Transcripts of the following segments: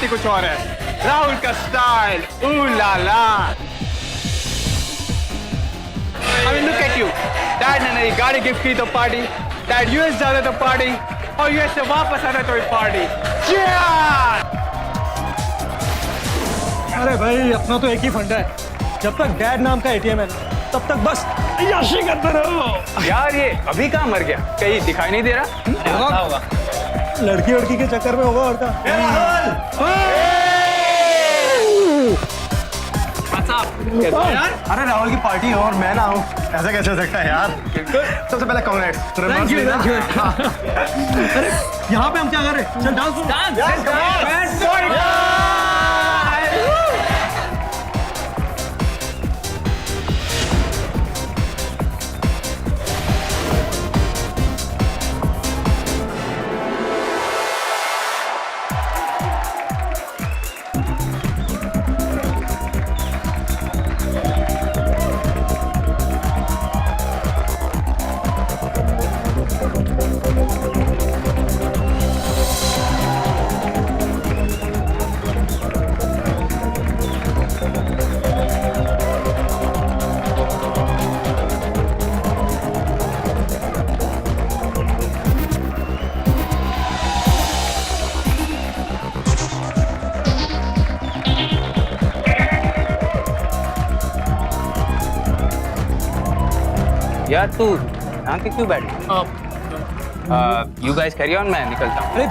Party कुछ और है। राहुल का स्टाइल, ऊ ला ला। I mean, look at you. Dad ने नई गाड़ी गिफ्ट की तो पार्टी, डैड यूएस जा रहे तो पार्टी, और यूएस से वापस आ रहे तो पार्टी। अरे भाई, अपना तो एक ही फंडा है, जब तक डैड नाम का एटीएम है तब तक बस याशी करते रहो। यार ये अभी कहाँ मर गया, कहीं दिखाई नहीं दे रहा। होगा लड़की वड़की के चक्कर में होगा और यार, अरे राहुल की पार्टी हो और मैं ना हूँ, ऐसा कैसे हो सकता है यार। सबसे पहले कांग्रेट्स। अरे यहाँ पे हम क्या कर रहे हैं? चल डांस। यार तू यहाँ पे क्यों बैठी? यू गाइस कैरी ऑन, मैं निकलता हूँ। अरे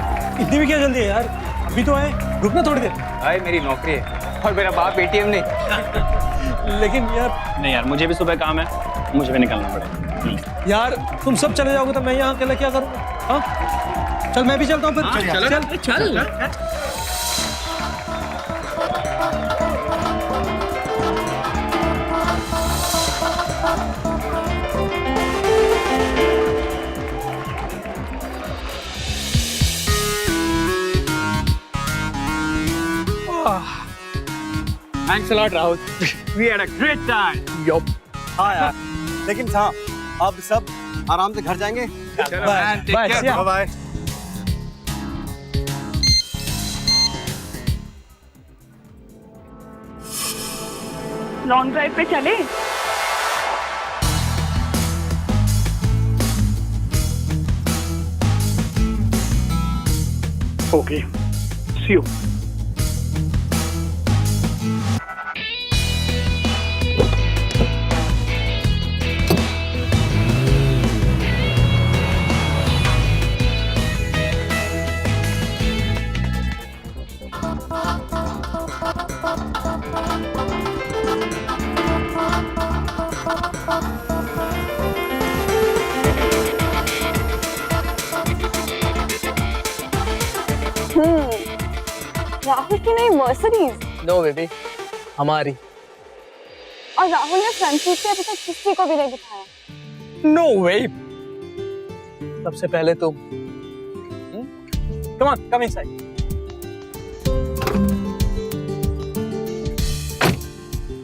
इतनी भी क्या जल्दी है यार, अभी तो आए, रुकना थोड़ी देर। भाई मेरी नौकरी है और मेरा बाप एटीएम नहीं। लेकिन यार नहीं यार, मुझे भी सुबह काम है, मुझे भी निकलना पड़ेगा। यार तुम सब चले जाओगे तो मैं यहाँ अकेला क्या करूँगा? हाँ चल, मैं भी चलता हूँ फिर। चल। Thanks a lot, Rahul. We had a great time. Yup. हाँ यार, लेकिन हाँ, अब सब आराम से घर जाएंगे। चलो man, take care. Bye bye. Long drive पे चले? Okay, C you. राहुल की नई मर्सिडीज। नो बेबी, हमारी। और राहुल ने फ्रंट सीट पे अभी तक किसी को भी नहीं दिखाया। नो वे। सबसे पहले तुम। Come on, come inside.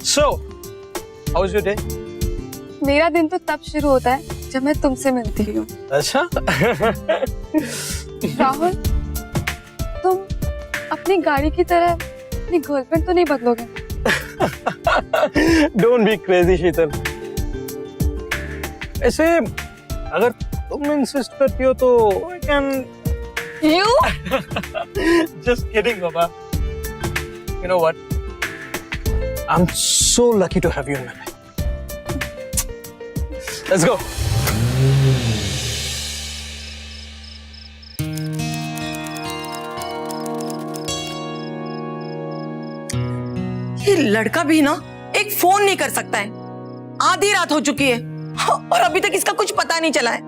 So, how was your day? मेरा दिन तो तब शुरू होता है जब मैं तुमसे मिलती हूँ। अच्छा। राहुल, तुम अपनी गाड़ी की तरह अपनी गर्लफ्रेंड तो नहीं बदलोगे? डोंट बी क्रेजी शीतल। ऐसे अगर तुम इंसिस्ट करती हो तो I can. You? Just kidding, Baba. You know what? I'm so lucky to have you in my life. Let's go. ये लड़का भी ना एक फोन नहीं कर सकता है। आधी रात हो चुकी है और अभी तक इसका कुछ पता नहीं चला है।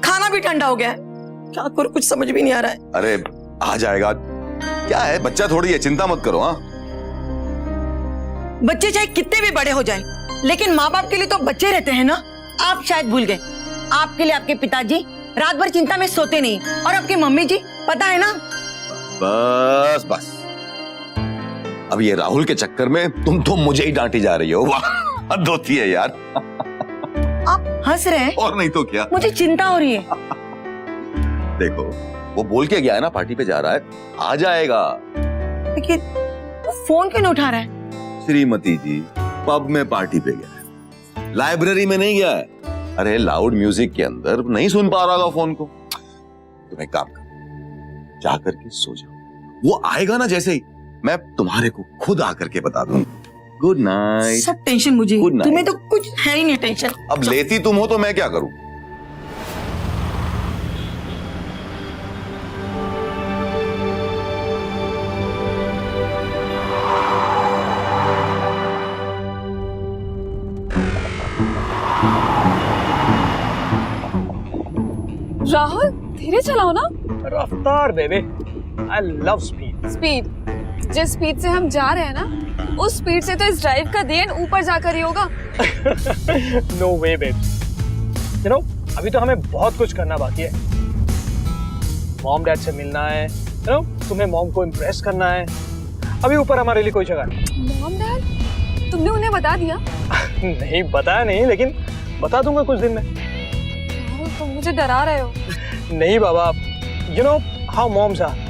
खाना भी ठंडा हो गया है। क्या करूं, कुछ समझ भी नहीं आ रहा है। अरे आ जाएगा, क्या है, बच्चा थोड़ी है, चिंता मत करो। हाँ, बच्चे चाहे कितने भी बड़े हो जाएं, लेकिन माँ बाप के लिए तो बच्चे रहते हैं ना। आप शायद भूल गए, आपके लिए आपके पिताजी रात भर चिंता में सोते नहीं, और आपकी मम्मी जी, पता है ना। बस बस, अब ये राहुल के चक्कर में तुम तो मुझे ही डांटी जा रही हो। वाह, हद होती है यार। आप हंस रहे हैं और नहीं तो क्या। मुझे चिंता हो रही है। देखो, वो बोल के गया है ना पार्टी पे जा रहा है, आ जाएगा। लेकिन वो फोन क्यों नहीं उठा रहा है? श्रीमती जी पब में पार्टी पे गया है, लाइब्रेरी में नहीं गया है। अरे लाउड म्यूजिक के अंदर नहीं सुन पा रहा होगा फोन को। तुम एक काम कर, जाकर के सो जाओ, वो आएगा ना जैसे ही मैं तुम्हारे को खुद आकर के बता दूंगा। Good night. सब टेंशन मुझे, Good night. तुम्हें तो कुछ है ही नहीं टेंशन। अब लेती तुम हो तो मैं क्या करूं? राहुल धीरे चलाओ ना। रफ्तार baby, I love speed. Speed, जिस स्पीड से हम जा रहे हैं ना, उस स्पीड से तो इस ड्राइव का दी एंड ऊपर जाकर ही होगा। No way babe, you know अभी तो हमें बहुत कुछ करना बाकी है। मॉम डैड से मिलना है, यू नो तुम्हें मॉम को इम्प्रेस करना है। अभी ऊपर हमारे लिए कोई जगह नहीं। मॉम डैड, तुमने उन्हें बता दिया? नहीं बताया नहीं, लेकिन बता दूंगा कुछ दिन में। राहुल तुम मुझे डरा रहे हो। नहीं बाबा, you know how moms are.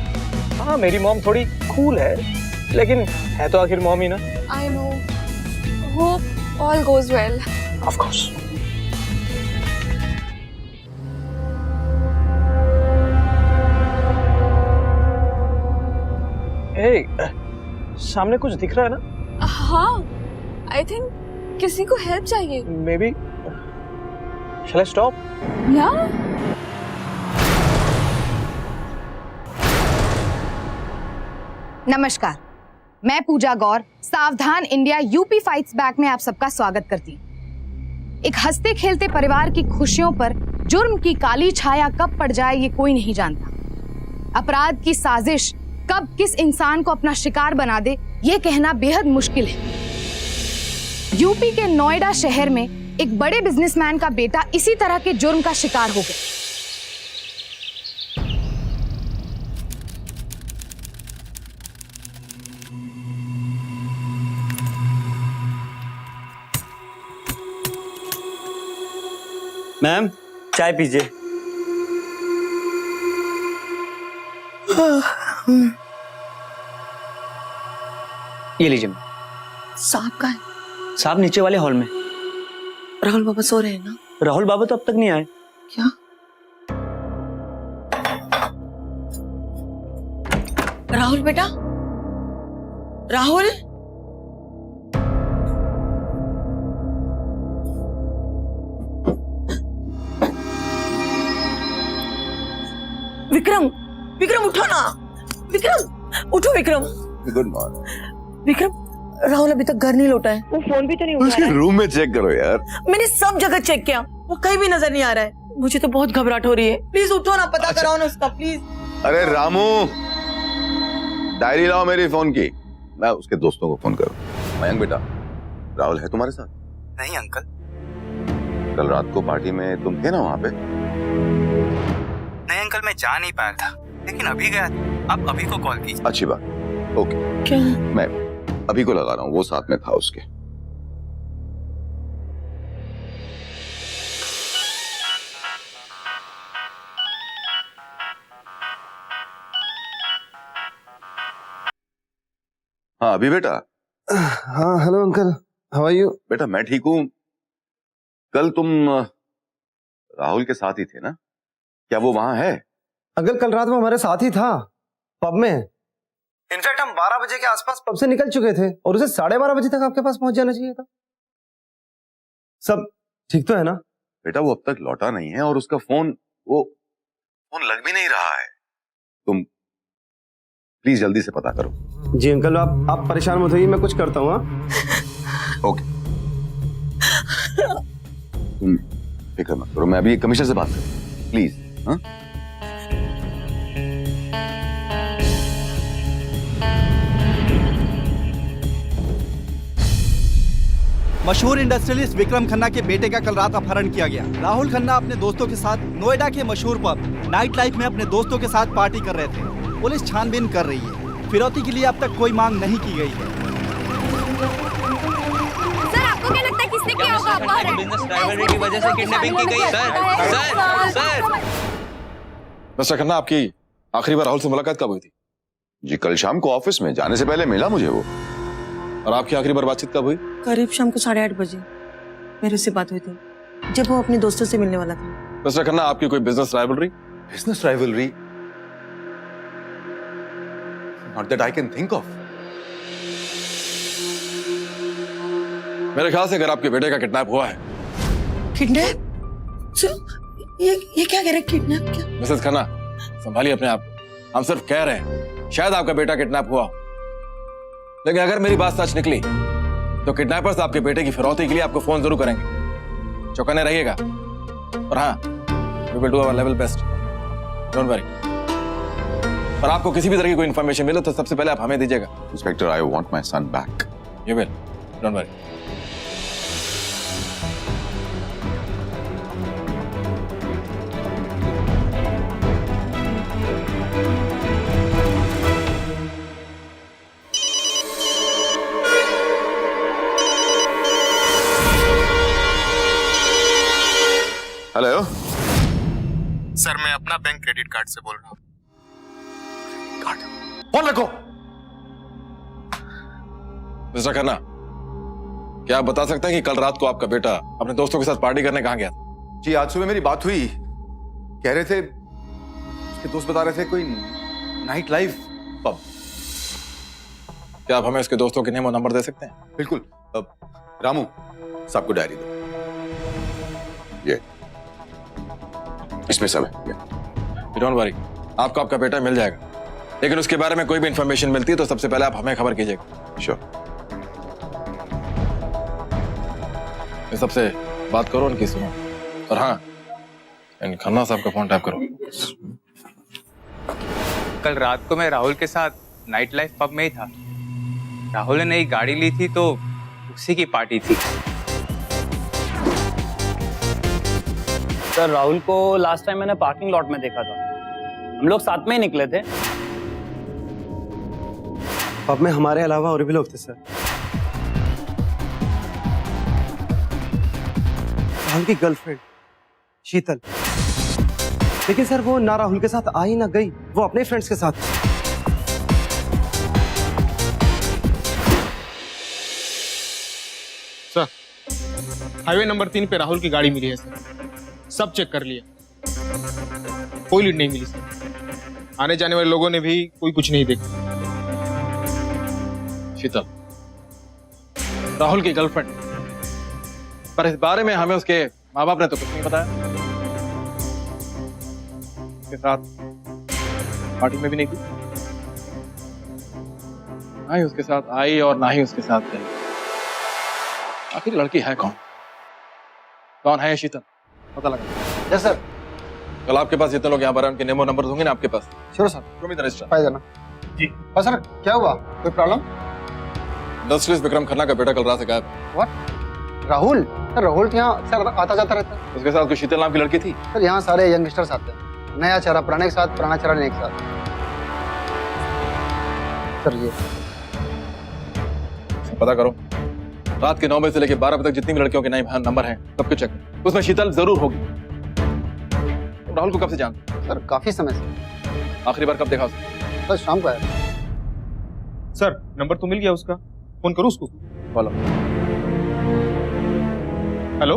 हाँ मेरी मॉम थोड़ी कूल है, लेकिन है तो आखिर मॉम ही ना। I know, hope all goes well. Of course. ए, सामने कुछ दिख रहा है ना? हाँ, आई थिंक किसी को हेल्प चाहिए। Maybe shall I stop? या नमस्कार, मैं पूजा गौर सावधान इंडिया यूपी फाइट्स बैक में आप सबका स्वागत करती हूँ। एक हंसते खेलते परिवार की खुशियों पर जुर्म की काली छाया कब पड़ जाए ये कोई नहीं जानता। अपराध की साजिश कब किस इंसान को अपना शिकार बना दे ये कहना बेहद मुश्किल है। यूपी के नोएडा शहर में एक बड़े बिजनेसमैन का बेटा इसी तरह के जुर्म का शिकार हो गया। मैम चाय पीजिए। ये लीजिए मैम। साहब का है? साहब नीचे वाले हॉल में। राहुल बाबा सो रहे हैं ना? राहुल बाबा तो अब तक नहीं आए। क्या? राहुल बेटा, राहुल, विक्रम, विक्रम उठो ना। विक्रम उठो। Vikram good morning. विक्रम, राहुल अभी तक घर नहीं लौटा है। वो फोन भी तो नहीं उठा उसके रहा है। रूम में चेक करो यार। मैंने सब जगह चेक किया, वो कहीं भी नजर नहीं आ रहा है। मुझे तो बहुत घबराहट हो रही है। प्लीज उठो ना, पता कराओ ना उसका प्लीज। अरे रामू, डायरी लाओ मेरी फोन की, मैं उसके दोस्तों को फोन करूं। मयंक बेटा, राहुल है तुम्हारे साथ? नहीं अंकल। कल रात को पार्टी में तुम थे ना वहां पे? नहीं अंकल, मैं जा नहीं पाया था, लेकिन अभी गया था। आप अभी को कॉल कीजिए। अच्छी बात, ओके। क्या? मैं अभी को लगा रहा हूँ, वो साथ में था उसके। हाँ अभी बेटा। हाँ hello uncle, how are you? बेटा मैं ठीक हूँ। कल तुम राहुल के साथ ही थे ना? क्या वो वहां है? अंकल कल रात में हमारे साथ ही था, पब में। इनफैक्ट हम 12 बजे के आसपास पब से निकल चुके थे और उसे 12:30 बजे तक आपके पास पहुंच जाना चाहिए था। सब ठीक तो है ना? बेटा वो अब तक लौटा नहीं है और उसका फोन लग भी नहीं रहा है। तुम प्लीज जल्दी से पता करो। जी अंकल, आप परेशान मत होइए, मैं कुछ करता हूँ। ओके, तुम फिक्र मत करो, मैं अभी कमिश्नर से बात करूँ प्लीज। हाँ मशहूर इंडस्ट्रियलिस्ट विक्रम खन्ना के बेटे का कल रात अपहरण किया गया। राहुल खन्ना अपने दोस्तों के साथ नोएडा के मशहूर पब नाइट लाइफ में अपने दोस्तों के साथ पार्टी कर रहे थे। पुलिस छानबीन कर रही है। फिरौती के लिए अब तक कोई मांग नहीं की गई है। सर आपको क्या लगता है किसने किया होगा अपहरण? बिजनेस राइवलरी की वजह से किडनैपिंग की गई है। सर मिस्टर खन्ना, आपकी आखिरी बार राहुल से मुलाकात कब हुई थी? जी कल शाम को ऑफिस में जाने से पहले मिला मुझे वो। और आपकी आखिरी बार बातचीत कब हुई? करीब शाम को 8:30 बजे मेरे उससे बात हुई थी, जब वो अपने दोस्तों से मिलने वाला था। मिस्टर खन्ना, आपकी कोई business rivalry? Business rivalry? Not that I can think of. मेरे ख्याल से अगर आपके बेटे का किडनैप हुआ है। किडनैप? ये क्या कह रहे हैं, किडनैप क्या? मिसेस खन्ना, संभालिए अपने आप को। हम सिर्फ कह रहे हैं शायद आपका बेटा किडनैप हुआ, लेकिन अगर मेरी बात सच निकली तो किडनैपर्स आपके बेटे की फिरौती के लिए आपको फोन जरूर करेंगे। चौकन्ने रहिएगा। और हाँ, we will do our level best, don't worry. और आपको किसी भी तरह की कोई इन्फॉर्मेशन मिले तो सबसे पहले आप हमें दीजिएगा। Inspector, I want my son back. You will, don't worry. Hello sir, मैं अपना बैंक क्रेडिट कार्ड से बोल रहा हूँ। फोन रखो। मिस्टर खन्ना, क्या आप बता सकते हैं कि कल रात को आपका बेटा अपने दोस्तों के साथ पार्टी करने कहाँ गया था? जी आज सुबह मेरी बात हुई, कह रहे थे, उसके दोस्त बता रहे थे कोई नाइट लाइफ पब। क्या आप हमें उसके दोस्तों के नेम और नंबर दे सकते हैं? बिल्कुल। रामू, सबको डायरी दो। ये इसमें सब है। डोंट वरी, आपको आपका बेटा मिल जाएगा, लेकिन उसके बारे में कोई भी इंफॉर्मेशन मिलती है तो सबसे पहले आप हमें खबर कीजिएगा। श्योर। मैं सबसे बात करो, उनकी सुनो। और हाँ, इन खन्ना साहब का फोन टैप करो। कल रात को मैं राहुल के साथ नाइट लाइफ पब में ही था। राहुल ने नई गाड़ी ली थी तो उसी की पार्टी थी। सर, राहुल को लास्ट टाइम मैंने पार्किंग लॉट में देखा था। हम लोग साथ में ही निकले थे। पब में हमारे अलावा और भी लोग थे सर। राहुल की गर्लफ्रेंड शीतल, लेकिन सर वो ना राहुल के साथ आई ना गई, वो अपने फ्रेंड्स के साथ थी। सर, हाईवे नंबर 3 पे राहुल की गाड़ी मिली है सर। सब चेक कर लिया, कोई लीड नहीं मिली सर। आने जाने वाले लोगों ने भी कोई कुछ नहीं देखा। शीतल, राहुल की गर्लफ्रेंड, पर इस बारे में हमें उसके माँ बाप ने तो कुछ नहीं बताया। उसके साथ पार्टी में भी नहीं थी, ना ही उसके साथ आई और ना ही उसके साथ गई। आखिर लड़की है कौन? कौन है शीतल? पता लगा। Yes sir. कल आपके पास जितने लोग यहाँ पर हैं उनके नेम और नंबर होंगे ना आपके पास? Sure sir. पाई जाना जी। हाँ सर, क्या हुआ? कोई प्रॉब्लम? इंडस्ट्रियलिस्ट विक्रम खन्ना का बेटा कल रात से गायब। व्हाट? राहुल? सर राहुल यहाँ अक्सर आता जाता रहता है। उसके साथ कोई शीतल नाम की लड़की थी? सर यहाँ सारे यंगस्टर्स आते हैं, नया चेहरा पुराने के साथ, पुराना चेहरा नए के साथ। सर ये पता करो, रात के 9 बजे से लेकर 12 बजे तक जितनी भी लड़कियों के नाम नंबर हैं सबके चेक, उसमें शीतल जरूर होगी। राहुल को कब से जानते? सर काफी समय से। आखिरी बार कब देखा उसे? सर शाम को आया। सर नंबर तो मिल गया उसका, फोन करूँ उसको? बोलो। हेलो।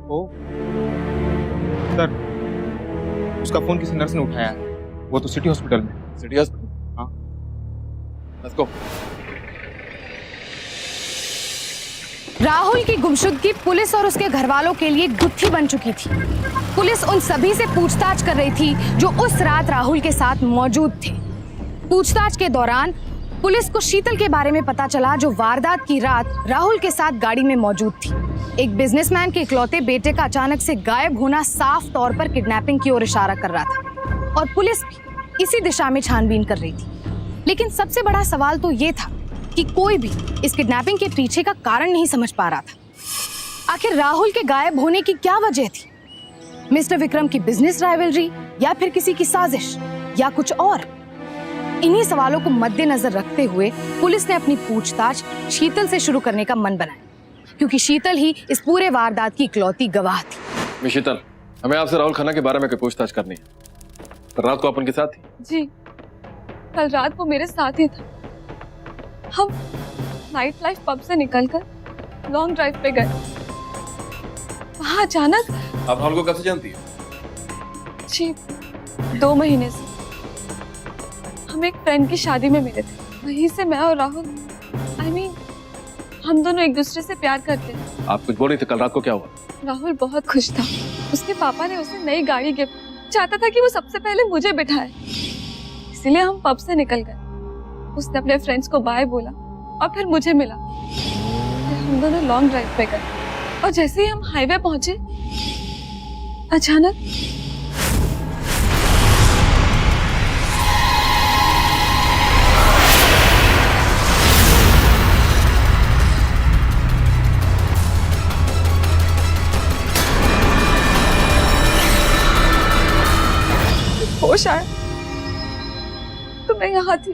ओ सर, उसका फोन किसी नर्स ने उठाया है, वो तो सिटी हॉस्पिटल में। City hospital? हाँ। Let's go. राहुल की गुमशुदगी पुलिस और उसके घर वालों के लिए गुत्थी बन चुकी थी। पुलिस उन सभी से पूछताछ कर रही थी जो उस रात राहुल के साथ मौजूद थे। पूछताछ के दौरान पुलिस को शीतल के बारे में पता चला, जो वारदात की रात राहुल के साथ गाड़ी में मौजूद थी। एक बिजनेसमैन के इकलौते बेटे का अचानक से गायब होना साफ तौर पर किडनैपिंग की ओर इशारा कर रहा था और पुलिस भी इसी दिशा में छानबीन कर रही थी। लेकिन सबसे बड़ा सवाल तो ये था कि कोई भी इस किडनैपिंग के पीछे का कारण नहीं समझ पा रहा था। आखिर राहुल के गायब होने की क्या वजह थी? मिस्टर विक्रम की बिजनेस राइवलरी, या फिर किसी की साजिश, या कुछ और? इन्हीं सवालों को मद्देनजर रखते हुए पुलिस ने अपनी पूछताछ शीतल से शुरू करने का मन बनाया, क्योंकि शीतल ही इस पूरे वारदात की इकलौती गवाह थी। शीतल, हमें आपसे राहुल खन्ना के बारे में कोई पूछताछ करनी है। कल रात को आप उनके साथ थी? जी, कल रात वो मेरे साथ ही था। हम नाइट लाइफ पब से निकलकर लॉन्ग ड्राइव पे गए। वहाँ अचानक। आप राहुल को कब से जानती है? जी, 2 महीने से। हम एक फ्रेंड की शादी में मिले थे। वहीं से मैं और राहुल, हम दोनों एक दूसरे से प्यार करते हैं। आप कुछ बोल रही थे, कल रात को क्या हुआ? राहुल बहुत खुश था। उसके पापा ने उसे नई गाड़ी गिफ्ट, चाहता था कि वो सबसे पहले मुझे बिठाए, इसलिए हम पब से निकल गए। उसने अपने फ्रेंड्स को बाय बोला और फिर मुझे मिला। फिर हम दोनों लॉन्ग ड्राइव पे गए और जैसे ही हम हाईवे पहुंचे, अचानक होश आया तो मैं यहाँ थी।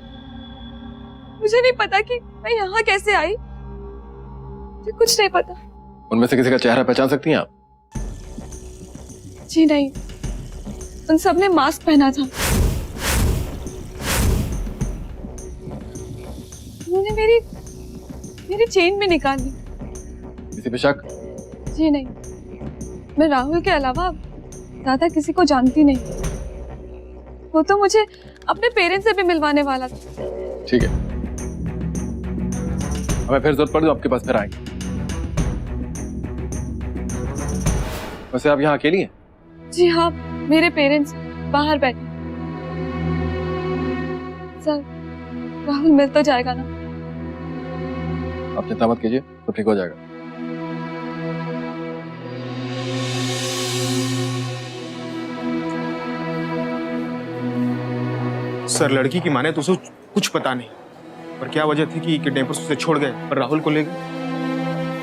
मुझे नहीं पता कि मैं यहाँ कैसे आई, मुझे कुछ नहीं पता। उनमें से किसी का चेहरा पहचान सकती हैं आप? जी नहीं, उन सब ने मास्क पहना था। उन्होंने मेरी चेन भी निकाल ली। किसी पे शक? जी नहीं, मैं राहुल के अलावा ज्यादा किसी को जानती नहीं। वो तो मुझे अपने पेरेंट्स से भी मिलवाने वाला था। ठीक है, हमें फिर जरूरत पड़ी तो आपके पास फिर आएंगे। वैसे आप यहाँ अकेली हैं? जी हाँ, मेरे पेरेंट्स बाहर बैठे। सर, राहुल मिल तो जाएगा ना? आप चिंता मत कीजिए, तो ठीक हो जाएगा। सर, लड़की की माने तो उसे कुछ पता नहीं, पर क्या वजह थी कि किडनैपर्स उसे छोड़ गए पर राहुल को ले गए?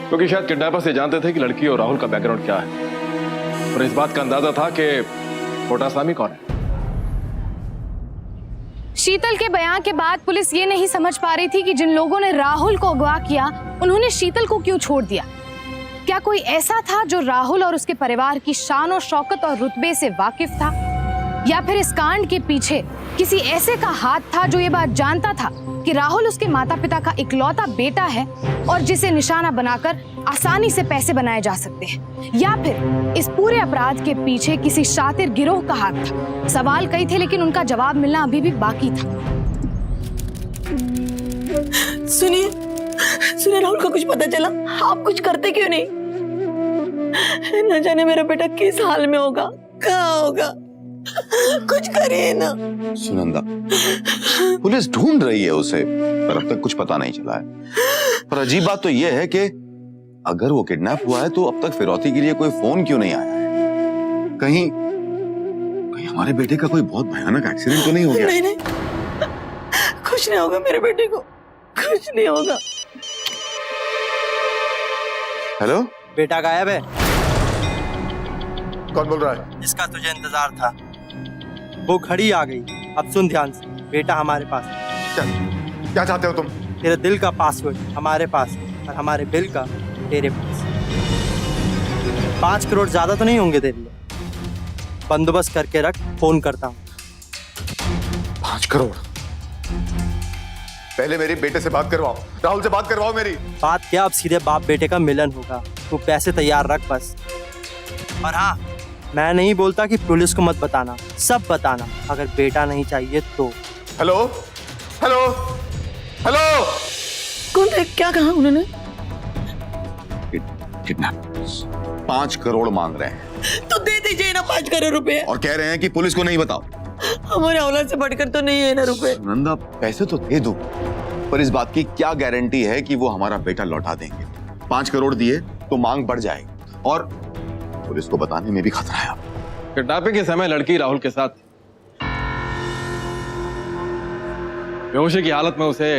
क्योंकि शायद किडनैपर्स ये जानते थे कि लड़की और राहुल का बैकग्राउंड क्या है, और इस बात का अंदाजा था कि छोटा सामी कौन है। शीतल के बयान के बाद पुलिस ये नहीं समझ पा रही थी कि जिन लोगों ने राहुल को अगवा किया, उन्होंने शीतल को क्यों छोड़ दिया। क्या कोई ऐसा था जो राहुल और उसके परिवार की शान और शौकत और रुतबे से वाकिफ था, या फिर इस कांड के पीछे किसी ऐसे का हाथ था जो ये बात जानता था कि राहुल उसके माता पिता का इकलौता बेटा है और जिसे निशाना बनाकर आसानी से पैसे बनाए जा सकते हैं, या फिर इस पूरे अपराध के पीछे किसी शातिर गिरोह का हाथ था। सवाल कई थे, लेकिन उनका जवाब मिलना अभी भी बाकी था। सुनिए राहुल का कुछ पता चला? आप कुछ करते क्यों नहीं? न जाने मेरा बेटा किस हाल में होगा, कहाँ होगा, कुछ करिए ना। सुनंदा, पुलिस ढूंढ रही है उसे, पर अब तक कुछ पता नहीं चला है। पर अजीब बात तो यह है कि अगर वो किडनैप हुआ है तो अब तक फिरौती के लिए कोई फोन क्यों नहीं आया है? कहीं हमारे बेटे का कोई बहुत भयानक एक्सीडेंट तो नहीं हो गया? नहीं, कुछ नहीं होगा मेरे बेटे को, कुछ नहीं होगा। हेलो, बेटा गायब है। कौन बोल रहा है? इसका तुझे इंतजार था, वो घड़ी आ गई। अब सुन ध्यान से, बेटा हमारे पास है। क्या चाहते हो तुम? तेरे दिल का पासवर्ड हमारे पास है और हमारे बिल का तेरे पास। 5 करोड़ ज्यादा तो नहीं होंगे तेरे लिए, बंदोबस्त करके रख, फोन करता हूँ। 5 करोड़? पहले मेरी बेटे से बात करवाओ, राहुल से बात करवाओ मेरी। बात क्या, अब सीधे बाप बेटे का मिलन होगा। तू पैसे तैयार रख बस। और हाँ, मैं नहीं बोलता कि पुलिस को मत बताना, सब बताना अगर बेटा नहीं चाहिए तो। हेलो हेलो हेलो, कौन है? क्या कहा उन्होंने? किडनैप 5 करोड़ मांग रहे हैं। तो दे दीजिए ना 5 करोड़ रुपए। और कह रहे हैं कि पुलिस को नहीं बताओ। हमारे औलाद से बढ़कर तो नहीं है ना रुपए। नंदा, पैसे तो दे दो, पर इस बात की क्या गारंटी है कि वो हमारा बेटा लौटा देंगे? 5 करोड़ दिए तो मांग बढ़ जाएगी और पुलिस को बताने में भी खतरा है। किडनैपिंग के समय लड़की राहुल के साथ बेहोशी की हालत में उसे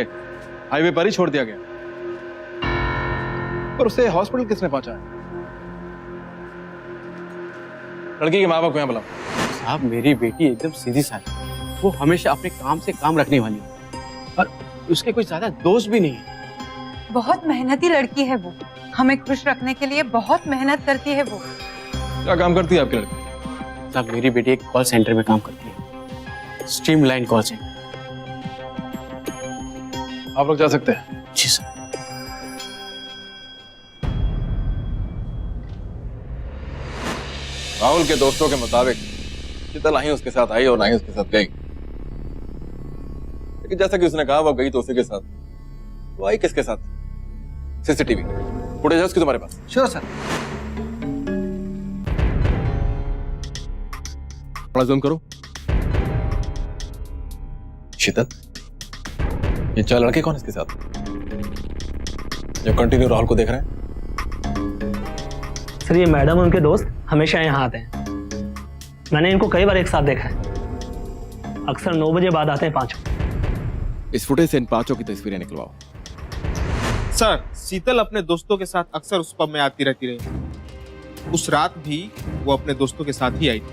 हाईवे पर ही छोड़ दिया गया, पर उसे हॉस्पिटल किसने पहुंचाया? लड़की के माँ बाप को यहाँ बुलाओ। साहब, मेरी बेटी एकदम सीधी सादी, वो हमेशा अपने काम से काम रखने वाली है और उसके कोई ज्यादा दोस्त भी नहीं है। बहुत मेहनती लड़की है वो, हमें खुश रखने के लिए बहुत मेहनत करती है वो। क्या काम करती है आपकी लड़की? साहब, मेरी बेटी एक कॉल सेंटर में काम करती है। स्ट्रीमलाइन कॉल चाहिए। आप लोग जा सकते हैं। जी सर। राहुल के दोस्तों के मुताबिक शीतल ना ही उसके साथ आई और ना ही उसके साथ गई, लेकिन जैसा कि उसने कहा वो गई तो उसी के साथ, वो आई किसके साथ? सीसीटीवी फुटेज है उसकी तुम्हारे पास? Sure sir. थोड़ा जूम करो। शीतल, ये 4 लड़के कौन इसके साथ जो कंटिन्यू राहुल को देख रहे हैं? सर ये मैडम उनके दोस्त हमेशा यहाँ आते हैं। मैंने इनको कई बार एक साथ देखा है। अक्सर 9 बजे बाद आते हैं 5 बजे। इस फुटेज से इन 5 की तस्वीरें निकलवाओ। सर, शीतल अपने दोस्तों के साथ अक्सर उस पब में आती रहती रही। उस रात भी वो अपने दोस्तों के साथ ही आई थी।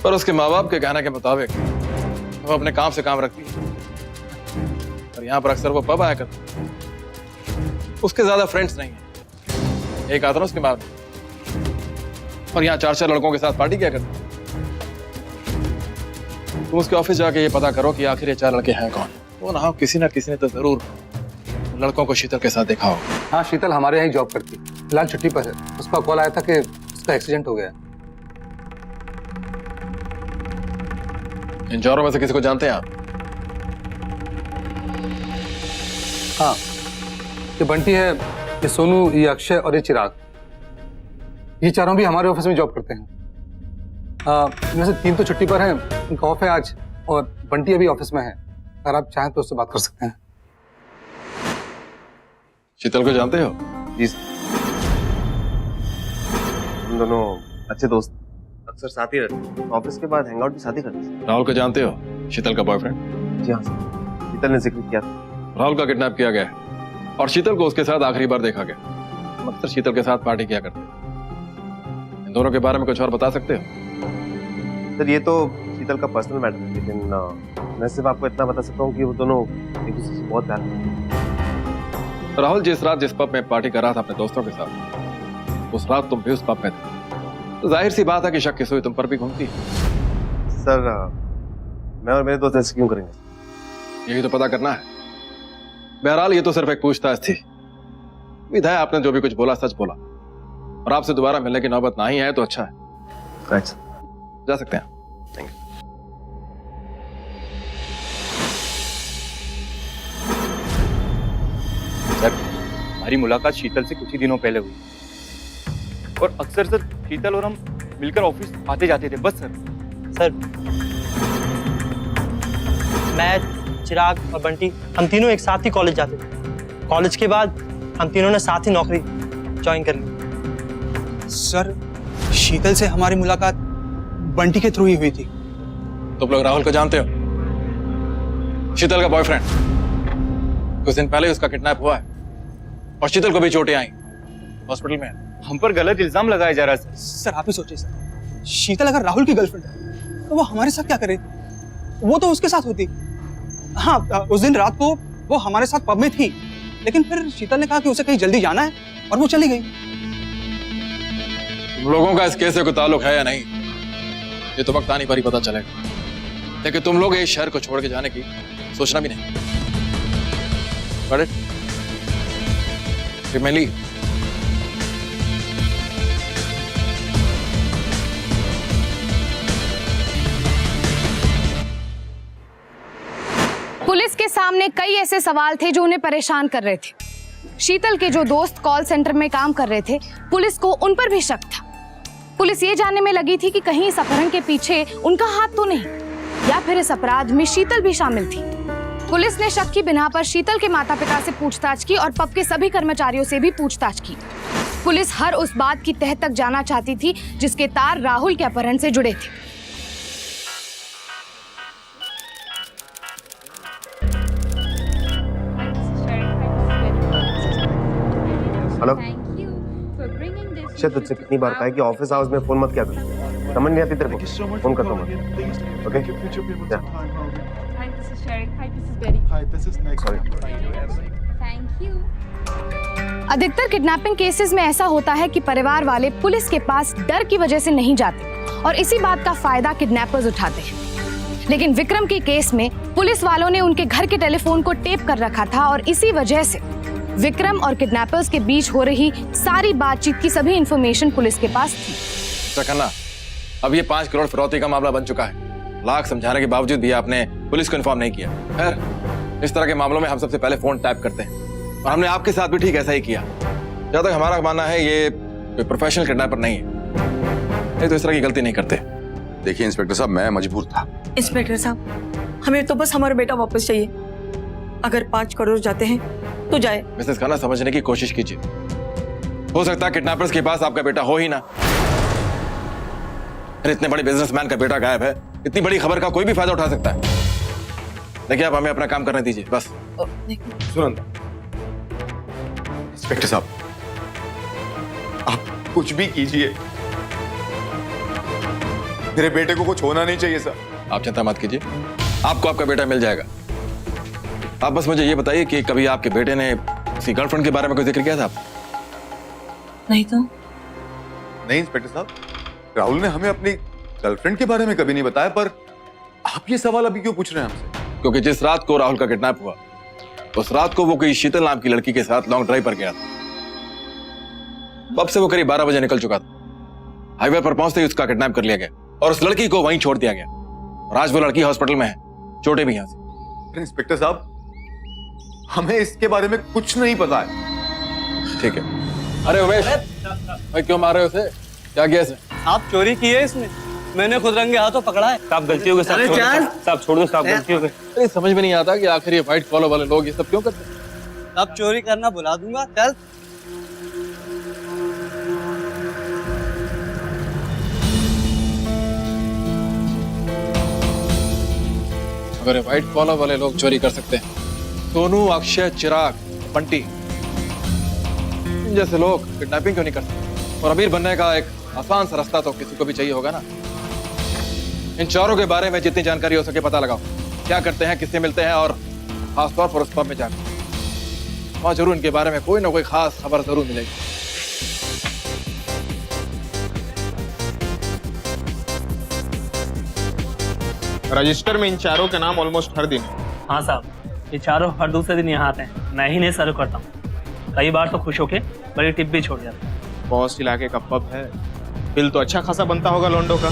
पर उसके माँ बाप के कहने के मुताबिक वो अपने काम से काम रखती है और यहाँ पर अक्सर वो पब आया करती। उसके ज्यादा फ्रेंड्स नहीं है, एक आता ना उसके बाद, और यहाँ 4 लड़कों के साथ पार्टी क्या करती। तुम उसके ऑफिस जाके ये पता करो कि आखिर ये 4 लड़के हैं कौन। वो ना हो किसी ना किसी ने तो जरूर लड़कों को शीतल के साथ देखा हो। हाँ, शीतल हमारे यहाँ जॉब करती है, फिलहाल छुट्टी पर है। उसका कॉल आया था कि उसका एक्सीडेंट हो गया। इन 4 में से किसी को जानते हैं आप? हाँ, ये बंटी है, ये सोनू, ये अक्षय और ये चिराग। ये 4 भी हमारे ऑफिस में जॉब करते हैं। इनमें से 3 तो छुट्टी पर हैं, उनका ऑफ है आज, और बंटी अभी ऑफिस में है। अगर आप चाहें तो उससे बात कर सकते हैं। शीतल को जानते हो? जी सर, हम दोनों अच्छे दोस्त, अक्सर साथ ही रहते हैं। ऑफिस के बाद हैंगआउट भी साथ ही करते हैं। राहुल को जानते हो? शीतल का बॉयफ्रेंड? जी हाँ सर, शीतल ने जिक्र किया था। राहुल का किडनैप किया गया है और शीतल को उसके साथ आखिरी बार देखा गया। अक्सर शीतल के साथ पार्टी किया करते। इन दोनों के बारे में कुछ और बता सकते हो? सर ये तो शीतल का पर्सनल मैटर है, लेकिन मैं सिर्फ आपको इतना बता सकता हूँ कि वो दोनों एक दूसरे से बहुत प्यार करते हैं। राहुल जिस रात जिस पब में पार्टी कर रहा था अपने दोस्तों के साथ, उस रात तुम भी उस पब में थे, तो जाहिर सी बात है कि शक की सुई तुम पर भी घूमती। सर मैं और मेरे दोस्त ऐसे क्यों करेंगे? यही तो पता करना है। बहरहाल ये तो सिर्फ एक पूछताछ थी। उम्मीद है आपने जो भी कुछ बोला सच बोला, और आपसे दोबारा मिलने की नौबत ना ही आए तो अच्छा है। जा सकते हैं। Thank you. सर, हमारी मुलाकात शीतल से कुछ ही दिनों पहले हुई, और अक्सर सर शीतल और हम मिलकर ऑफिस आते जाते थे, बस सर। मैं, चिराग और बंटी, हम तीनों एक साथ ही कॉलेज जाते थे। कॉलेज के बाद हम तीनों ने साथ ही नौकरी ज्वाइन कर ली। सर, शीतल से हमारी मुलाकात बंटी के थ्रू ही हुई थी। तुम लोग राहुल को जानते हो? शीतल का बॉयफ्रेंड। कुछ दिन पहले उसका किडनैप हुआ है और शीतल को भी चोटें आई, हॉस्पिटल में। हम पर गलत इल्जाम लगाया जा रहा है सर आप ही सोचिए सर, शीतल अगर राहुल की गर्लफ्रेंड है तो वो हमारे साथ क्या करे? वो तो उसके साथ होती। हाँ, उस दिन रात को वो हमारे साथ पब में थी, लेकिन फिर शीतल ने कहा कि उसे कहीं जल्दी जाना है और वो चली गई। तुम लोगों का इस केस से कोई ताल्लुक है या नहीं, ये तो वक्त आने पर ही पता चलेगा। लेकिन तुम लोग इस शहर को छोड़ के जाने की सोचना भी नहीं। पुलिस के सामने कई ऐसे सवाल थे जो उन्हें परेशान कर रहे थे। शीतल के जो दोस्त कॉल सेंटर में काम कर रहे थे, पुलिस को उन पर भी शक था। पुलिस ये जानने में लगी थी कि कहीं इस अपहरण के पीछे उनका हाथ तो नहीं, या फिर इस अपराध में शीतल भी शामिल थी। पुलिस ने शक की बिना पर शीतल के माता पिता से पूछताछ की और पब के सभी कर्मचारियों से भी पूछताछ की। पुलिस हर उस बात की तह तक जाना चाहती थी जिसके तार राहुल के अपहरण से जुड़े थे। हेलो, तुझसे कितनी बार कहा कि ऑफिस आवर्स में फोन मत किया कर। समझ नहीं आती तेरे को? फोन करता हूँ। ओके? अधिकतर किडनैपिंग केसेस में ऐसा होता है कि परिवार वाले पुलिस के पास डर की वजह से नहीं जाते। और इसी बात का फायदा किडनैपर्स उठाते हैं। लेकिन विक्रम के केस में पुलिस वालों ने उनके घर के टेलीफोन को टेप कर रखा था और इसी वजह से विक्रम और किडनैपर्स के बीच हो रही सारी बातचीत की सभी इंफॉर्मेशन पुलिस के पास थी। खन्ना, अब ये 5 करोड़ फिरौती का मामला बन चुका है। लाख समझाने के बावजूद भी आपने पुलिस को इन्फॉर्म नहीं किया। खैर, इस तरह के मामलों में हम सबसे पहले फोन टैप करते हैं और हमने आपके साथ भी ठीक ऐसा ही किया। जहां तक हमारा मानना है, ये कोई प्रोफेशनल किडनैपर नहीं है, नहीं तो इस तरह की गलती नहीं करते। देखिए इंस्पेक्टर साहब, मैं मजबूर था। इंस्पेक्टर साहब, हमें तो बस हमारा बेटा वापस चाहिए। अगर 5 करोड़ जाते हैं तो जाए। मिसेस खन्ना, समझने की कोशिश कीजिए। हो सकता है किडनैपर्स के पास आपका बेटा हो ही ना। इतने बड़े बिजनेसमैन का बेटा गायब है, इतनी बड़ी खबर का कोई भी फायदा उठा सकता है। देखिए, आप हमें अपना काम करने दीजिए बस। सुनंदा, इंस्पेक्टर साहब, आप कुछ भी कीजिए, मेरे बेटे को कुछ होना नहीं चाहिए सर। आप चिंता मत कीजिए, आपको आपका बेटा मिल जाएगा। आप बस मुझे ये बताइए कि कभी आपके बेटे ने किसी गर्लफ्रेंड के बारे में कोई जिक्र किया था? नहीं तो। नहीं इंस्पेक्टर साहब, राहुल ने हमें अपनी गर्लफ्रेंड के बारे में कभी नहीं बताया, पर आप ये सवाल अभी क्यों पूछ रहे हैं हमसे? क्योंकि जिस रात को राहुल का किडनैप हुआ, उस रात को वो कोई शीतल नाम की लड़की के साथ लॉन्ग ड्राइव पर गया था। पब से वो करीब 12 बजे निकल चुका था। हाईवे पर पहुंचते ही उसका किडनैप कर लिया गया और उस लड़की को वहीं छोड़ दिया गया। और आज वो लड़की हॉस्पिटल में है, चोटें भी हैं। इंस्पेक्टर साहब, हमें इसके बारे में कुछ नहीं पता है। ठीक है। अरे उमेश भाई, क्यों मार रहे हो उसे? क्या किया इसने? आप चोरी की है इसने, मैंने खुद रंगे हाथों पकड़ा है। साहब गलती हो गई, साहब छोड़ दो, साहब गलती हो गई। अरे समझ में नहीं आता कि आखिर ये व्हाइट कॉलर वाले लोग ये सब क्यों करते हैं। अब चोरी करना बुला दूंगा, चल। अगर व्हाइट कॉलर वाले लोग चोरी कर सकते हैं, सोनू, अक्षय, चिराग, बंटी, इन जैसे लोग किडनैपिंग क्यों नहीं करते? और अमीर बनने का एक आसान सा रास्ता तो किसी को भी चाहिए होगा ना। इन चारों के बारे में जितनी जानकारी हो सके पता लगाओ, क्या करते हैं, किससे मिलते हैं, और खासतौर पर उस पब में जाकर वहां जरूर इनके बारे में कोई ना कोई खास खबर जरूर मिलेगी। रजिस्टर में इन चारों के नाम ऑलमोस्ट हर दिन है। हाँ साहब, ये चारों हर दूसरे दिन यहाँ आते हैं, मैं ही नहीं सर्व करता हूँ। कई बार तो खुश होके बड़ी टिप भी छोड़ जाते हैं। बॉस इलाके का पब है, बिल तो अच्छा खासा बनता होगा लोंडो का।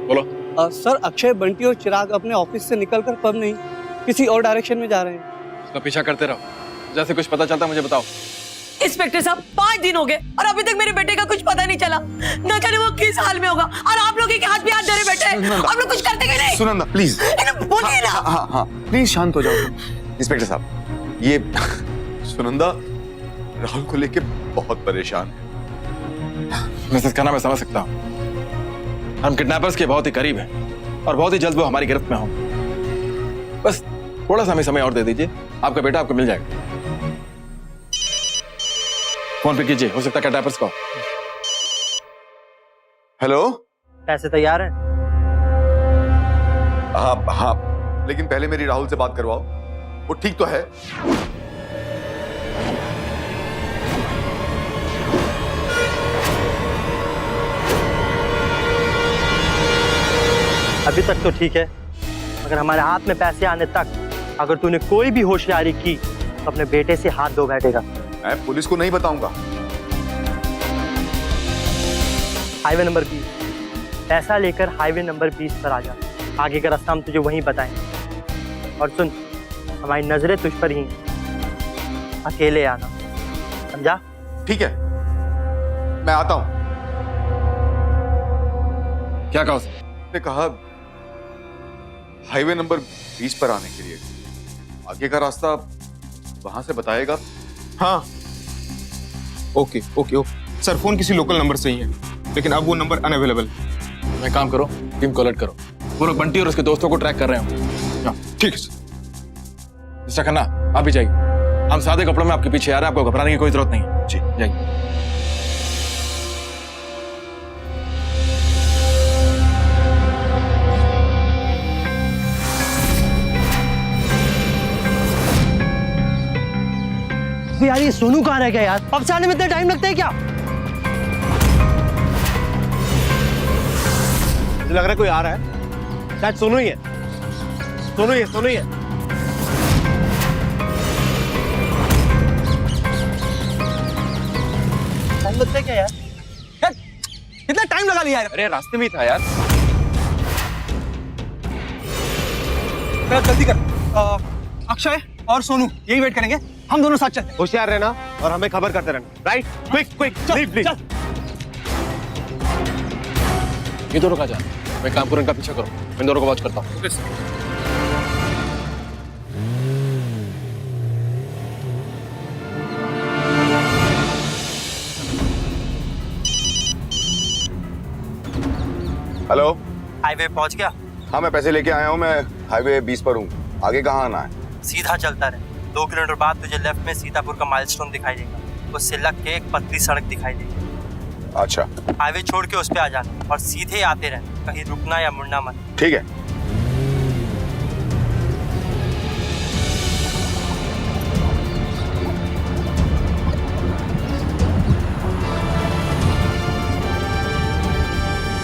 बोलो। सर, अक्षय, बंटी और चिराग अपने ऑफिस से निकलकर पब नहीं, किसी और डायरेक्शन में जा रहे हैं। उसका पीछा करते रहो, जैसे कुछ पता चलता मुझे बताओ। इंस्पेक्टर साहब, 5 दिन हो गए और अभी तक मेरे बेटे का कुछ पता नहीं चला। न जाने वो किस हाल में होगा, और आप लोग के हाथ भी हाथ धरे बैठे हैं। आप लोग कुछ करते क्यों नहीं? सुनंदा प्लीज, बोलिए ना। हाँ, प्लीज शांत हो जाओ। इंस्पेक्टर साहब, ये सुनंदा राहुल को लेके बहुत परेशान है। मिसेस खन्ना, मैं समझ सकता हूँ, हम किडनैपर्स के बहुत ही करीब हैं और बहुत ही जल्द वो हमारी गिरफ्त में होंगे। बस थोड़ा सा हमें समय और दे दीजिए, आपका बेटा आपको मिल जाएगा। फोन पे कीजिए, हो सकता है किडनैपर्स को। हेलो, पैसे तैयार हैं? हाँ, लेकिन पहले मेरी राहुल से बात करवाओ, वो ठीक तो है? अभी तक तो ठीक है, मगर हमारे हाथ में पैसे आने तक अगर तूने कोई भी होशियारी की तो अपने बेटे से हाथ धो बैठेगा। मैं पुलिस को नहीं बताऊंगा। हाईवे नंबर 20, पैसा लेकर हाईवे नंबर 20 पर आ जा। आगे का रास्ता हम तुझे वहीं बताएंगे। और सुन, हमारी नजरें तुझ पर ही हैं, अकेले आना, समझा? ठीक है, मैं आता हूं। क्या कहा उसने? उसने कहा हाईवे नंबर 20 पर आने के लिए, आगे का रास्ता वहां से बताएगा। हाँ, okay okay okay sir, phone किसी लोकल नंबर से ही है, लेकिन अब वो नंबर अनअवेलेबल। मैं काम करो, टीम को अलर्ट करो, वो लोग बंटी और उसके दोस्तों को ट्रैक कर रहे हो। ठीक है सर। मिस्टर खन्ना, आप भी जाइए, हम सादे कपड़ों में आपके पीछे आ रहे हैं, आपको घबराने की कोई जरूरत नहीं है। जी जाइए। यार ये सोनू कहाँ रह गया यार? अब से आने में इतना टाइम लगता है क्या? मुझे लग रहा है कोई आ रहा है, शायद सोनू ही है। सोनू ही है, सोनू ही है। टाइम लगता है क्या यार? कितना टाइम लगा लिया यार? अरे रास्ते में ही था यार। जल्दी कर। अक्षय और सोनू यही वेट करेंगे, हम दोनों साथ चलते हैं। होशियार रहना और हमें खबर करते रहना, राइट? Quick quick, please. ये दोनों कहाँ जा रहे हैं? मैं काम करूँ, इनका पीछा करो, इन दोनों को वॉच करता हूँ। हेलो, हाईवे पहुंच गया? हाँ मैं पैसे लेके आया हूँ, मैं हाईवे 20 पर हूँ। आगे कहाँ आना है? सीधा चलता रहे, 2 किलोमीटर बाद तुझे लेफ्ट में सीतापुर का माइलस्टोन दिखाई देगा, उससे लग के एक पतली सड़क दिखाई देगी। अच्छा, हाईवे छोड़ के उस पे आ जाना और सीधे आते रहना, कहीं रुकना या मुड़ना मत। ठीक है।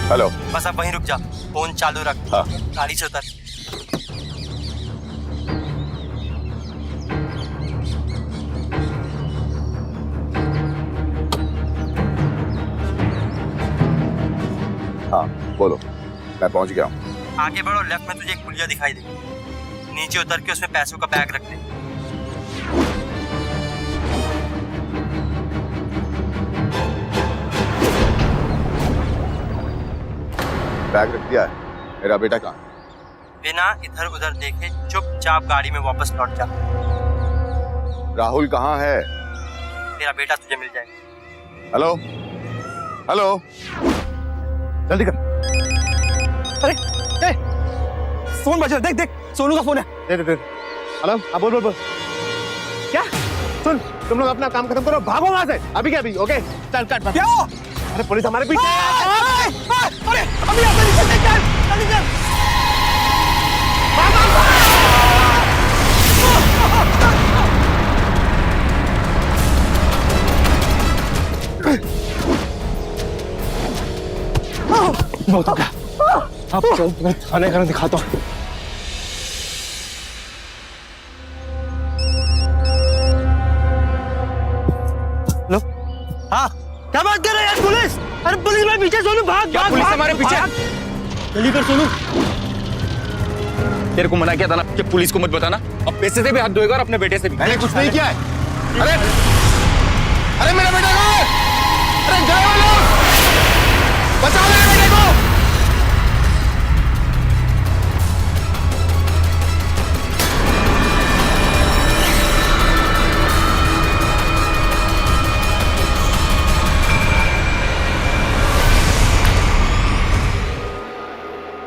हेलो, बस अब वहीं रुक जा, फोन चालू रख। हाँ। गाड़ी से उतर। हाँ बोलो, मैं पहुंच गया हूँ। आगे बढ़ो, लेफ्ट में तुझे एक पुलिया दिखाई देगी, नीचे उतर के उसमें पैसों का बैग रख दे। बैग रख दिया है। मेरा बेटा कहाँ? बिना इधर उधर देखे चुपचाप गाड़ी में वापस लौट जा। राहुल कहाँ है? तेरा बेटा तुझे मिल जाएगा। हेलो हेलो, जल्दी कर। अरे फोन बज रहा है, देख देख, सोनू का फोन है। दे। हेलो, हाँ बोल बोल बोल। क्या? सुन, तुम लोग अपना काम खत्म करो, भागो वहां से। अभी क्या? अभी ओके, चल कट। क्या? अरे पुलिस हमारे पीछे है। अरे अभी यहाँ से निकलते, चल जल्दी चल। बहुत हो गया, अब चल तुम्हें थाने का दिखाता हूँ। हेलो, हाँ क्या बात कर रहे हैं यार? पुलिस! अरे पुलिस मेरे पीछे, सोनू भाग भाग। पुलिस हमारे पीछे? जल्दी कर सोनू। तेरे को मना किया था ना कि पुलिस को मत बताना। अब पैसे से भी हाथ धोएगा और अपने बेटे से भी। मैंने कुछ नहीं किया है। अरे मेरा बेटा कहाँ है? अरे जाए वालों, बचाओ मेरे बेटे को।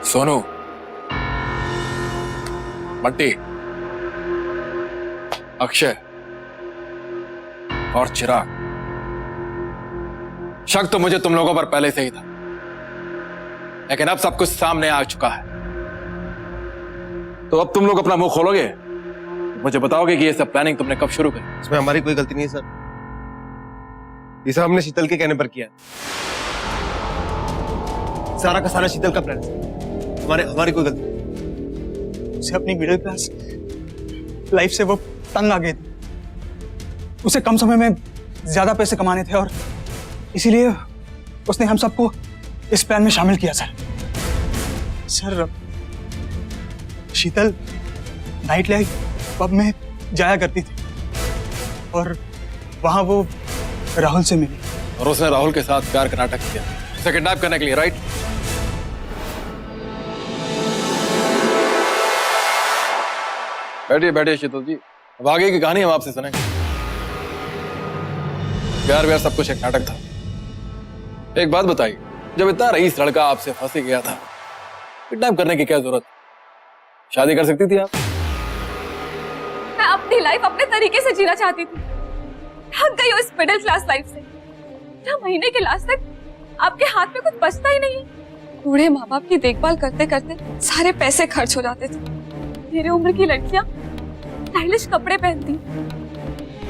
सोनू, बंटी, अक्षय और चिराग, शक तो मुझे तुम लोगों पर पहले से ही था, लेकिन अब सब कुछ सामने आ चुका है। तो अब तुम लोग अपना मुंह खोलोगे, मुझे बताओगे कि ये सब प्लानिंग तुमने कब शुरू करी? इसमें हमारी कोई गलती नहीं है सर, ये सब हमने शीतल के कहने पर किया। सारा का सारा शीतल का प्लान है, हमारी कोई गलती नहीं। उसे अपनी मिडिल क्लास लाइफ से वो तंग आ गए थे, उसे कम समय में ज्यादा पैसे कमाने थे और इसीलिए उसने हम सबको इस प्लान में शामिल किया। सर शीतल नाइट लाइफ पब में जाया करती थी और वहां वो राहुल से मिली और उसने राहुल के साथ प्यार का नाटक किया उसे किडनैप करने के लिए, राइट? बैठिए बैठिए शीतल जी, अब आगे की कहानी हम आपसे सुनेंगे। प्यार व्यार सब कुछ एक नाटक था। एक बात बताइए, जब इतना रईस लड़का आपसे फंस गया था, किडनैप करने की क्या जरूरत? शादी कर सकती थी आप। मैं अपनी लाइफ अपने तरीके से जीना चाहती थी, थक गई हूँ इस मिडिल क्लास लाइफ से। क्या महीने के लास्ट तक आपके हाथ में कुछ बचता ही नहीं। बूढ़े माँ बाप की देखभाल करते करते सारे पैसे खर्च हो जाते थे। मेरे उम्र की लड़कियां स्टाइलिश कपड़े पहनती,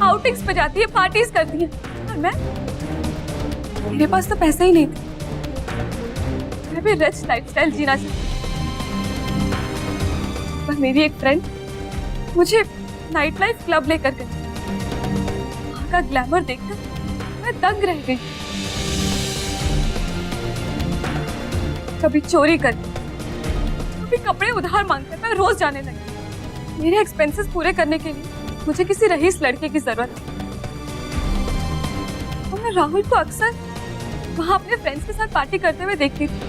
आउटिंग्स पे जाती है, पार्टीज करती है, और मेरे पास तो पैसे ही नहीं थे। मैं भी रिच लाइफस्टाइल जीना चाहती, पर मेरी एक फ्रेंड मुझे नाइट लाइफ क्लब लेकर गई। वहाँ का ग्लैमर देखकर मैं दंग रह गई। कभी चोरी करके, कभी कपड़े उधार मांगकर मैं रोज जाने लगी। मेरे एक्सपेंसेस पूरे करने के लिए मुझे किसी रईस लड़के की जरूरत है। और मैं राहुल को अक्सर वहां अपने फ्रेंड्स के साथ पार्टी करते हुए देखती थी।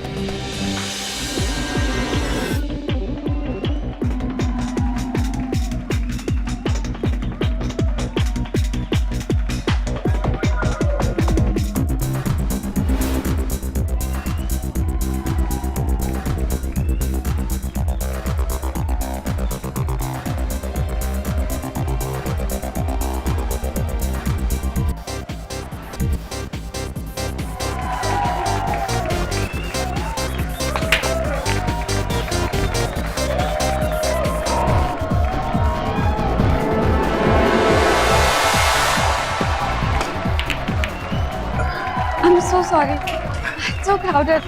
I'm so sorry. It's so crowded.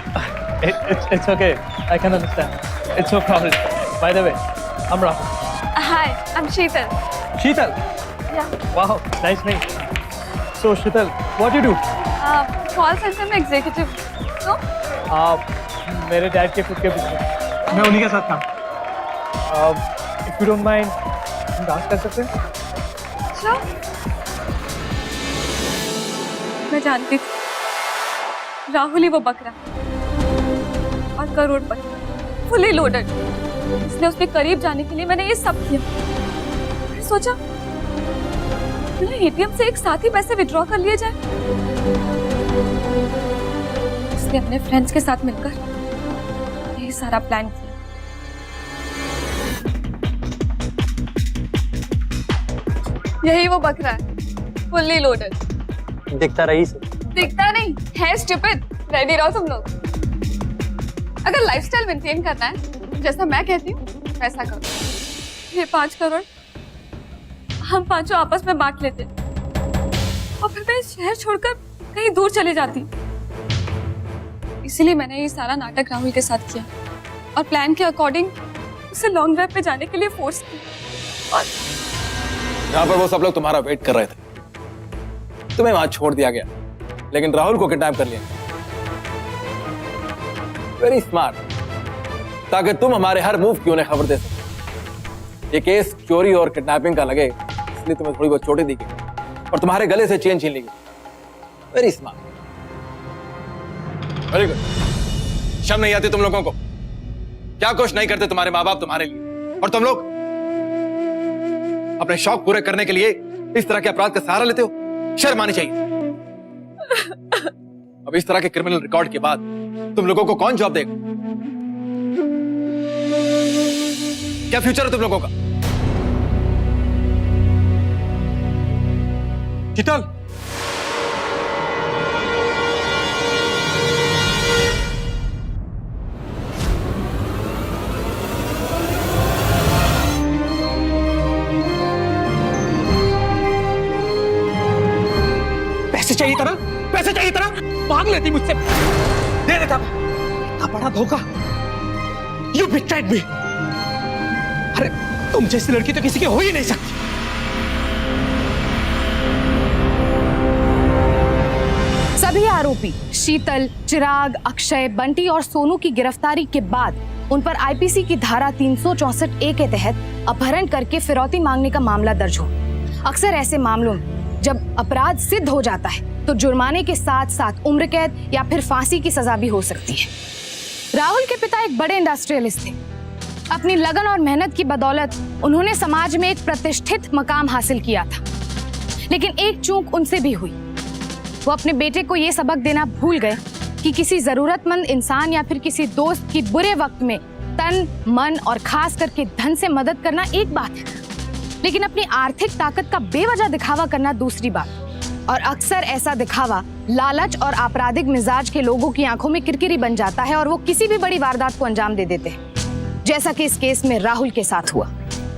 It's okay. I can understand. It's so crowded. By the way, I'm Rahul. Hi, I'm Sheetal. Sheetal. Yeah. Wow, nice name. So Sheetal, what do you do? Call centre में executive. तो मेरे dad के खुद के business, मैं उन्हीं के साथ काम। इफ यू डोंट माइंड, हम डांस कर सकते हैं? अच्छा, मैं जानती थी राहुल ही वो बकरा और करोड़पति, फुली लोडेड। इसलिए उसके करीब जाने के लिए मैंने ये सब किया। मैंने सोचा मैंने एटीएम से एक साथ ही पैसे विड्रॉ कर लिए जाए। इसलिए अपने फ्रेंड्स के साथ मिलकर ये सारा प्लान किया। यही वो बकरा है, फुल्ली लोडेड। दिखता रही से। दिखता नहीं है, स्टूपिड। रेडी रहो तुम लोग। अगर लाइफस्टाइल मेंटेन करना है जैसा मैं कहती हूँ वैसा करो। ये 5 करोड़ हम पांचों आपस में बांट लेते और फिर मैं शहर छोड़कर कहीं दूर चले जाती। इसीलिए मैंने ये सारा नाटक राहुल के साथ किया और प्लान के अकॉर्डिंग उसे लॉन्ग ड्राइव पे जाने के लिए फोर्स किया। और यहाँ पर वो सब लोग तुम्हारा वेट कर रहे थे, तुम्हें वहां छोड़ दिया गया, लेकिन राहुल को किडनैप कर लिया। वेरी स्मार्ट, ताकि तुम हमारे हर मूव की उन्हें खबर दे सको। ये केस चोरी और किडनैपिंग का लगे, इसलिए तुम्हें थोड़ी बहुत चोटें दी गई और तुम्हारे गले से चेन छीन ली गई। Very smart, very good. शर्म नहीं आती तुम लोगों को? क्या कुछ नहीं करते तुम्हारे माँ बाप तुम्हारे लिए, और तुम लोग अपने शौक पूरे करने के लिए इस तरह के अपराध का सहारा लेते हो। शर्म आनी चाहिए। अब इस तरह के क्रिमिनल रिकॉर्ड के बाद तुम लोगों को कौन जॉब देगा? क्या फ्यूचर है तुम लोगों का? शीतल, पैसे चाहिए था ना, पैसे चाहिए था ना, मांग लेती मुझसे, दे देता। इतना बड़ा धोखा। You betrayed me. अरे तुम जैसी लड़की तो किसी की हो ही नहीं सकती। सभी आरोपी शीतल, चिराग, अक्षय, बंटी और सोनू की गिरफ्तारी के बाद उन पर आईपीसी की धारा 364A के तहत अपहरण करके फिरौती मांगने का मामला दर्ज हो। अक्सर ऐसे मामलों में जब अपराध सिद्ध हो जाता है तो जुर्माने के साथ साथ उम्र कैद या फिर फांसी की सजा भी हो सकती है। राहुल के पिता एक बड़े इंडस्ट्रियलिस्ट थे। अपनी लगन और मेहनत की बदौलत उन्होंने समाज में एक प्रतिष्ठित मकाम हासिल किया था, लेकिन एक चूक उनसे भी हुई। वो अपने बेटे को ये सबक देना भूल गए कि किसी जरूरतमंद इंसान या फिर किसी दोस्त की बुरे वक्त में तन, मन और खास करके धन से मदद करना एक बात है, लेकिन अपनी आर्थिक ताकत का बेवजह दिखावा करना दूसरी बात। और अक्सर ऐसा दिखावा लालच और आपराधिक मिजाज के लोगों की आंखों में किरकिरी बन जाता है और वो किसी भी बड़ी वारदात को अंजाम दे देते हैं, जैसा कि इस केस में राहुल के साथ हुआ।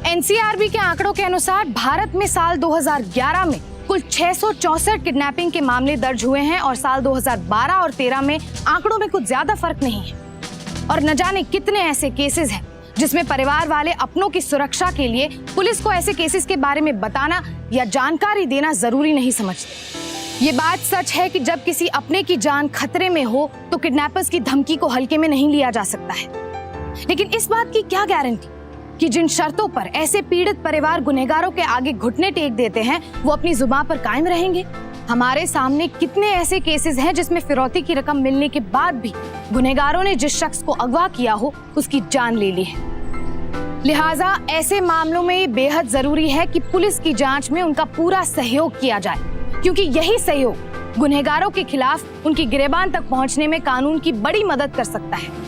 एनसीआरबी के आंकड़ों के अनुसार भारत में साल 2011 में कुल 664 किडनैपिंग के मामले दर्ज हुए हैं और साल 2012 और 13 में आंकड़ों में कुछ ज्यादा फर्क नहीं है। और न जाने कितने ऐसे केसेस हैं जिसमें परिवार वाले अपनों की सुरक्षा के लिए पुलिस को ऐसे केसेस के बारे में बताना या जानकारी देना जरूरी नहीं समझते। ये बात सच है कि जब किसी अपने की जान खतरे में हो तो किडनैपर्स की धमकी को हल्के में नहीं लिया जा सकता है। लेकिन इस बात की क्या गारंटी कि जिन शर्तों पर ऐसे पीड़ित परिवार गुनहगारों के आगे घुटने टेक देते हैं वो अपनी जुबान पर कायम रहेंगे। हमारे सामने कितने ऐसे केसेस हैं जिसमें फिरौती की रकम मिलने के बाद भी गुनहगारों ने जिस शख्स को अगवा किया हो उसकी जान ले ली है। लिहाजा ऐसे मामलों में ये बेहद जरूरी है कि पुलिस की जांच में उनका पूरा सहयोग किया जाए, क्योंकि यही सहयोग गुनहगारों के खिलाफ उनकी गिरेबान तक पहुंचने में कानून की बड़ी मदद कर सकता है।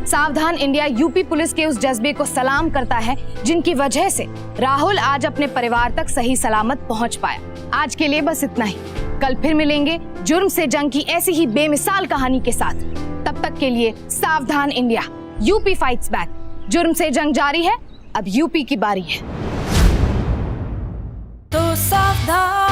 सावधान इंडिया यूपी पुलिस के उस जज्बे को सलाम करता है जिनकी वजह से राहुल आज अपने परिवार तक सही सलामत पहुंच पाया। आज के लिए बस इतना ही। कल फिर मिलेंगे जुर्म से जंग की ऐसी ही बेमिसाल कहानी के साथ। तब तक के लिए सावधान इंडिया, यूपी फाइट्स बैक। जुर्म से जंग जारी है, अब यूपी की बारी है। तो सावधान